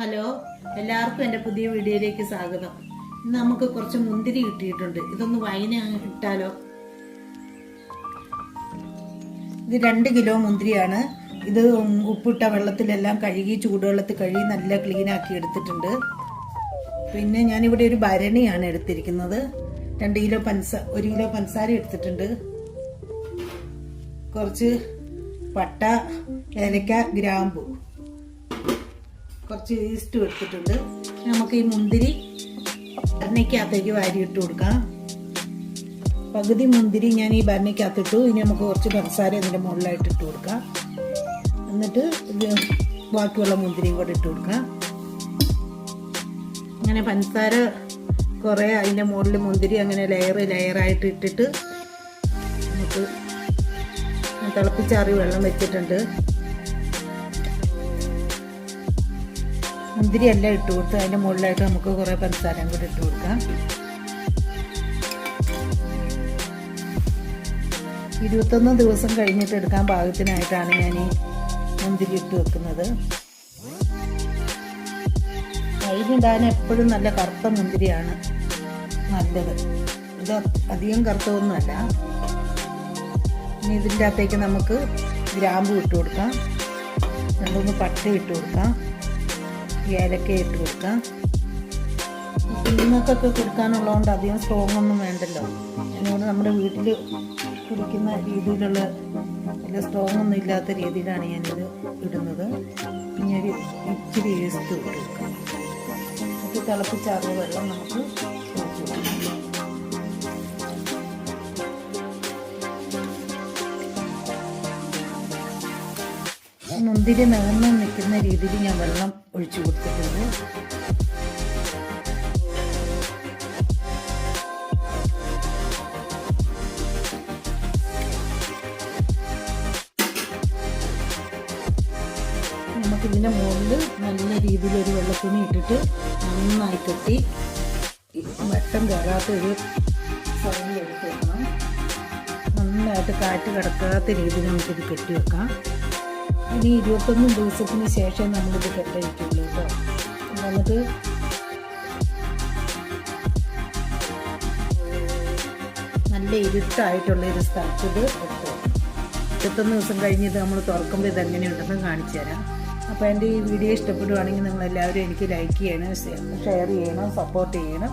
Hello, എല്ലാവർക്കും എൻ്റെ പുതിയ വീഡിയോയിലേക്ക് സ്വാഗതം. ഇന്ന് നമുക്ക് കുറച്ച് മുന്തിരി കിട്ടിയിട്ടുണ്ട്. ഇതൊന്ന് വൈന ഇട്ടാലോ? ഇത് 2 കിലോ മുന്തിരിയാണ്. ഇത് ഉപ്പിട്ട വെള്ളത്തിലെല്ലാം കഴുകി, ചൂടുവെള്ളത്തിൽ കഴുകി നല്ല ക്ലീൻ ആക്കി എടുത്തിട്ടുണ്ട്. പിന്നെ ഞാനിവിടെ ഒരു ഭരണിയാണ് എടുത്തിരിക്കുന്നത്. 1 കിലോ പഞ്ചസാര എടുത്തിട്ടുണ്ട്. കുറച്ച് പട്ട, ഏലക്ക, ഗ്രാമ്പു, കുറച്ച് ഈസ്റ്റ് എടുത്തിട്ടുണ്ട്. നമുക്ക് ഈ മുന്തിരി ഭരണിക്കകത്തേക്ക് വാരിയിട്ട് കൊടുക്കാം. പകുതി മുന്തിരി ഞാൻ ഈ ഭരണിക്കകത്തിട്ടു. ഇനി നമുക്ക് കുറച്ച് പഞ്ചസാര അതിൻ്റെ മുകളിലായിട്ട് ഇട്ട് കൊടുക്കാം. എന്നിട്ട് ഇത് ബാക്കിയുള്ള മുന്തിരിയും കൂടെ ഇട്ട് കൊടുക്കാം. അങ്ങനെ പഞ്ചസാര കുറേ അതിൻ്റെ മുകളിൽ മുന്തിരി അങ്ങനെ ലെയറായിട്ട് ഇട്ടിട്ട് നമുക്ക് തിളപ്പിച്ചാറി വെള്ളം വെച്ചിട്ടുണ്ട്. മുന്തിരി എല്ലാം ഇട്ട് കൊടുത്ത് അതിൻ്റെ മുകളിലായിട്ട് നമുക്ക് കുറേ പഞ്ചസാരയും കൂടി ഇട്ട് കൊടുക്കാം. 21 ദിവസം കഴിഞ്ഞിട്ട് എടുക്കാൻ പാകത്തിനായിട്ടാണ് ഞാൻ ഈ മുന്തിരി ഇട്ട് വെക്കുന്നത്. വൈകിടാൻ എപ്പോഴും നല്ല കറുത്ത മുന്തിരിയാണ് നല്ലത്. ഇത് അധികം കറുത്തൊന്നുമല്ല. ഇനി ഇതിൻ്റെ അകത്തേക്ക് നമുക്ക് ഗ്രാമ്പു ഇട്ട് കൊടുക്കാം. 2 പട്ട ഇട്ട് കൊടുക്കാം. ഏലക്ക ഇട്ട് കൊടുക്കാം. കുഞ്ഞുങ്ങൾക്കൊക്കെ കൊടുക്കാനുള്ളതുകൊണ്ട് അധികം സ്ട്രോങ് ഒന്നും വേണ്ടല്ലോ. അതുകൊണ്ട് നമ്മുടെ വീട്ടിൽ കുടിക്കുന്ന രീതിയിലുള്ള വലിയ സ്ട്രോങ് ഒന്നും ഇല്ലാത്ത രീതിയിലാണ് ഞാനിത് ഇടുന്നത്. പിന്നെ ഒരു ഇച്ചിരി ഈസ്റ്റ് ഇട്ട് കൊടുക്കാം. അത് തിളപ്പിച്ചാറിയ വെള്ളം നമുക്ക് ഒഴിച്ച് കൊടുക്കാം. മുന്തിരി നിറഞ്ഞു നിൽക്കുന്ന രീതിയിൽ ഞാൻ വെള്ളം ഒഴിച്ചു കൊടുത്തിട്ടുണ്ട്. നമുക്കിതിൻ്റെ മുകളിൽ നല്ല രീതിയിലൊരു വെള്ളത്തുണി ഇട്ടിട്ട് നന്നായി കെട്ടി വെട്ടം കയറാത്തൊരു സൈഡിൽ എടുത്ത് വെക്കണം. നന്നായിട്ട് കാറ്റ് കിടക്കാത്ത രീതിയിൽ നമുക്കിത് കെട്ടി വെക്കാം. ഇനി 21 ദിവസത്തിന് ശേഷം നമ്മളിത് കെട്ടഴിക്കുള്ളൂ കേട്ടോ. എന്നിട്ട് നല്ല ഇരുട്ടായിട്ടുള്ള ഒരു സ്ഥലത്ത് ഇത് എടുത്തു. 21 ദിവസം കഴിഞ്ഞിട്ട് നമ്മൾ തുറക്കുമ്പോൾ ഇതെങ്ങനെയുണ്ടെന്ന് കാണിച്ചു തരാം. അപ്പോൾ എൻ്റെ ഈ വീഡിയോ ഇഷ്ടപ്പെടുവാണെങ്കിൽ നിങ്ങളെല്ലാവരും എനിക്ക് ലൈക്ക് ചെയ്യണം, ഷെയർ ചെയ്യണം, സപ്പോർട്ട് ചെയ്യണം.